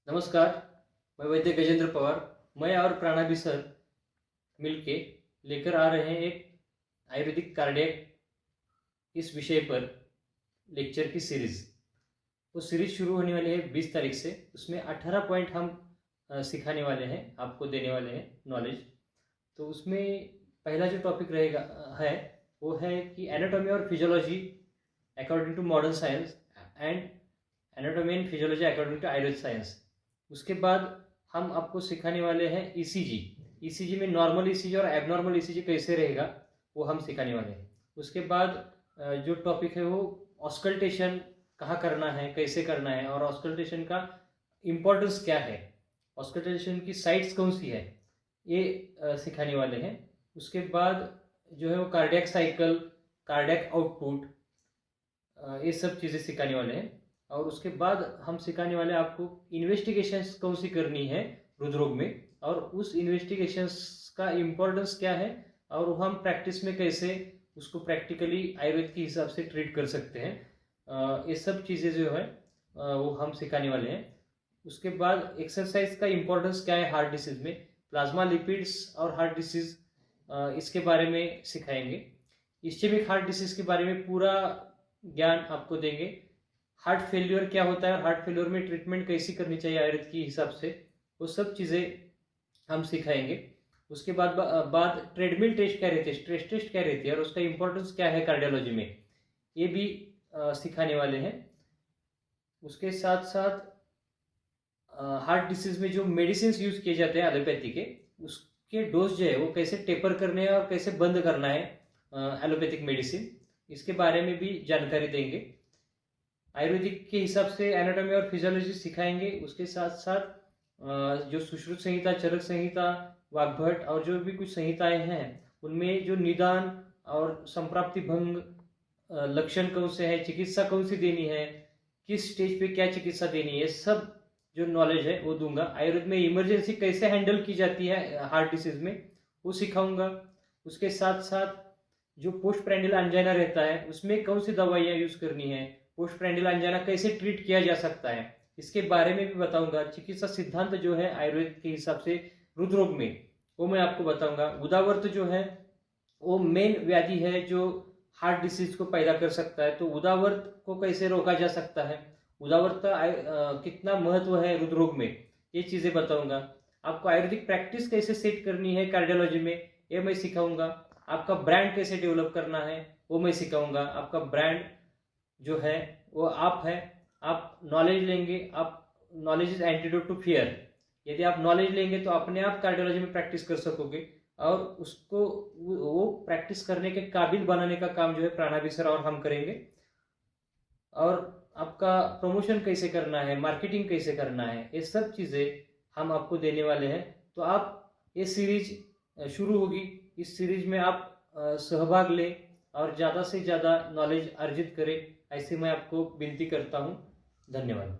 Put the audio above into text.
नमस्कार, मैं वैद्य गजेंद्र पवार। मैं और प्राणाभी सर मिलके लेकर आ रहे हैं एक आयुर्वेदिक कार्डियक इस विषय पर लेक्चर की सीरीज़। वो सीरीज़ शुरू होने वाली है 20 तारीख से। उसमें 18 पॉइंट हम सिखाने वाले हैं, आपको देने वाले हैं नॉलेज। तो उसमें पहला जो टॉपिक रहेगा है वो है कि एनाटॉमी और physiology according to modern science and anatomy and physiology according to Ayurveda science. उसके बाद हम आपको सिखाने वाले हैं ईसीजी। ईसीजी में नॉर्मल ईसीजी और एबनॉर्मल ईसीजी कैसे रहेगा वो हम सिखाने वाले हैं। उसके बाद जो टॉपिक है वो ऑस्कल्टेशन कहाँ करना है, कैसे करना है और ऑस्कल्टेशन का इम्पोर्टेंस क्या है, ऑस्कल्टेशन की साइट्स कौन सी है, ये सिखाने वाले हैं। उसके बाद जो है वो कार्डियक साइकिल, कार्डियक आउटपुट, ये सब चीज़ें सिखाने वाले हैं। और उसके बाद हम सिखाने वाले आपको इन्वेस्टिगेशंस कौन सी करनी है हृदरोग में, और उस इन्वेस्टिगेशंस का इम्पोर्टेंस क्या है और हम प्रैक्टिस में कैसे उसको प्रैक्टिकली आयुर्वेद के हिसाब से ट्रीट कर सकते हैं। ये सब चीज़ें जो है वो हम सिखाने वाले हैं। उसके बाद एक्सरसाइज का इम्पोर्टेंस क्या है हार्ट डिसीज में, प्लाज्मा लिपिड्स और हार्ट डिसीज, इसके बारे में सिखाएंगे। इस्चेमिक हार्ट डिसीज के बारे में पूरा ज्ञान आपको देंगे। हार्ट फेल्योर क्या होता है और हार्ट फेल्योर में ट्रीटमेंट कैसी करनी चाहिए आयुर्वेद के हिसाब से, वो सब चीज़ें हम सिखाएंगे। उसके बाद ट्रेडमिल टेस्ट क्या रहती है, स्ट्रेस टेस्ट क्या रहती है और उसका इम्पोर्टेंस क्या है कार्डियोलॉजी में, ये भी सिखाने वाले हैं। उसके साथ साथ हार्ट डिसीज में जो मेडिसिन यूज किए जाते हैं एलोपैथी के, उसके डोज जो है वो कैसे टेपर करने हैं और कैसे बंद करना है एलोपैथिक मेडिसिन, इसके बारे में भी जानकारी देंगे। आयुर्वेदिक के हिसाब से एनाटॉमी और फिजियोलॉजी सिखाएंगे। उसके साथ साथ जो सुश्रुत संहिता, चरक संहिता, वाग्भट और जो भी कुछ संहिताएं हैं उनमें जो निदान और संप्राप्ति भंग, लक्षण कौन से हैं, चिकित्सा कौन सी देनी है, किस स्टेज पे क्या चिकित्सा देनी है, सब जो नॉलेज है वो दूंगा। आयुर्वेद में इमरजेंसी कैसे हैंडल की जाती है हार्ट डिसीज में, वो सिखाऊंगा। उसके साथ साथ जो पोस्ट प्रैंडियल एंजाइना रहता है उसमें कौन सी दवाइयाँ यूज करनी है, पोस्ट प्रैंडियल एंजाइना कैसे ट्रीट किया जा सकता है, इसके बारे में भी बताऊंगा। चिकित्सा सिद्धांत जो है आयुर्वेद के हिसाब से हृदरोग में, वो मैं आपको बताऊंगा। उदावर्त जो है वो मेन व्याधि है जो हार्ट डिसीज को पैदा कर सकता है, तो उदावर्त को कैसे रोका जा सकता है, उदावर्त का कितना महत्व है हृदरोग में, ये चीज़ें बताऊंगा। आपको आयुर्वेदिक प्रैक्टिस कैसे सेट करनी है कार्डियोलॉजी में, ये मैं सिखाऊंगा। आपका ब्रांड कैसे डेवलप करना है वो मैं सिखाऊंगा। आपका ब्रांड जो है वो आप है, आप नॉलेज लेंगे, आप knowledge is antidote to fear. यदि आप नॉलेज लेंगे तो अपने आप कार्डियोलॉजी में प्रैक्टिस कर सकोगे और उसको वो प्रैक्टिस करने के काबिल बनाने का काम जो है प्राणाभी सर और हम करेंगे। और आपका प्रमोशन कैसे करना है, मार्केटिंग कैसे करना है, ये सब चीज़ें हम आपको देने वाले हैं। तो आप ये सीरीज शुरू होगी, इस सीरीज में आप सहभाग लें और ज़्यादा से ज़्यादा नॉलेज अर्जित करें, ऐसे मैं आपको विनती करता हूँ। धन्यवाद।